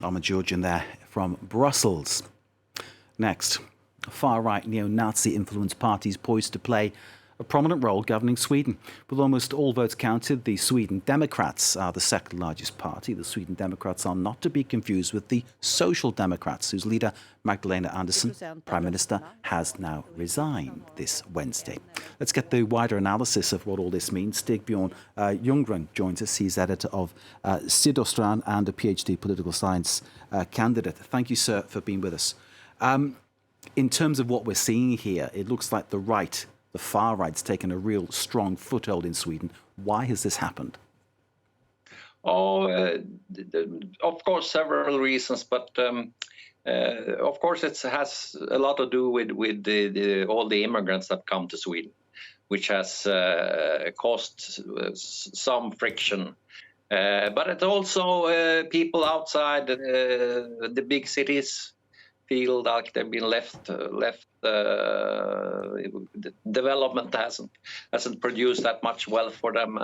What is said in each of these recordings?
Armin Georgian there from Brussels. Next, far-right neo-Nazi influenced parties poised to play a prominent role governing Sweden. With almost all votes counted, the Sweden Democrats are the second largest party. The Sweden Democrats are not to be confused with the Social Democrats, whose leader, Magdalena Andersson, Prime Minister, has now resigned this Wednesday. Let's get the wider analysis of what all this means. Stig-Bjorn Ljunggren joins us. He's editor of Sydostran and a PhD political science candidate. Thank you, sir, for being with us. In terms of what we're seeing here, it looks like the far right's taken a real strong foothold in Sweden. Why has this happened? Of course, several reasons, but of course it has a lot to do with all the immigrants that come to Sweden, which has caused some friction. But it's also people outside the big cities feel like they've been left. The development hasn't produced that much wealth for them,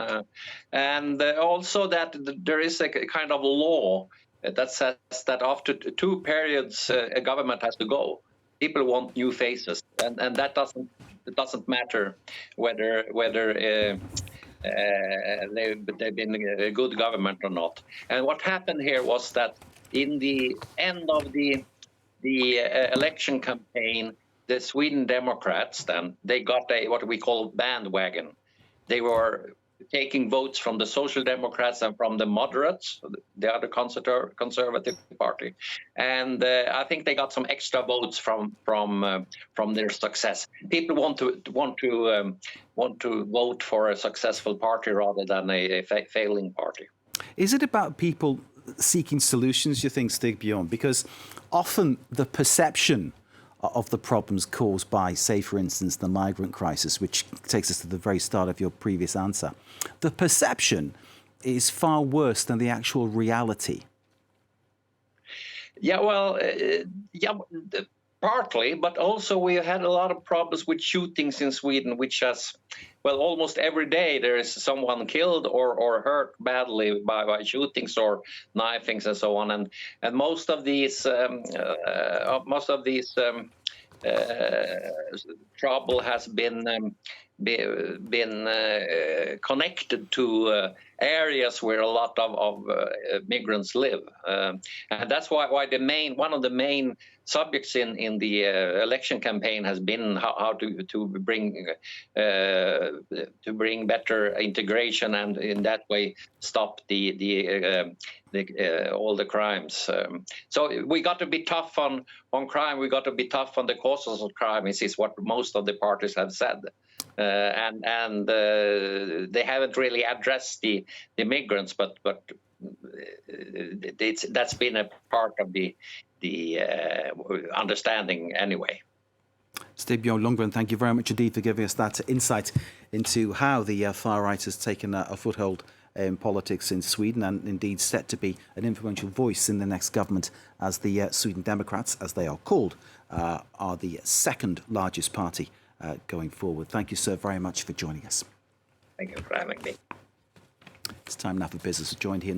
and also that there is a kind of law that says that after 2 periods a government has to go. People want new faces, and that doesn't matter whether they've been a good government or not. And what happened here was that in the end of the election campaign, the Sweden Democrats, then they got what we call bandwagon. They were taking votes from the Social Democrats and from the moderates, the other conservative party, and I think they got some extra votes from their success. People want to vote for a successful party rather than a failing party. Is it about people seeking solutions, you think, Stig-Bjorn? Because often the perception of the problems caused by, say, for instance, the migrant crisis, which takes us to the very start of your previous answer, the perception is far worse than the actual reality. Yeah, well, partly, but also we had a lot of problems with shootings in Sweden, which has, well, almost every day there is someone killed or hurt badly by shootings or knifings and so on, and most of these trouble has been connected to areas where a lot of migrants live, and that's why one of the main subjects in the election campaign has been how to bring better integration and in that way stop all the crimes. So we got to be tough on crime. We got to be tough on the causes of crime. Is what most of the parties have said. And they haven't really addressed the migrants, but that's been a part of the understanding anyway. Stig-Bjorn Ljunggren, thank you very much indeed for giving us that insight into how the far right has taken a foothold in politics in Sweden and indeed set to be an influential voice in the next government, as the Sweden Democrats, as they are called, are the second largest party going forward. Thank you, sir, very much for joining us. Thank you for having me. It's time now for business. Joined here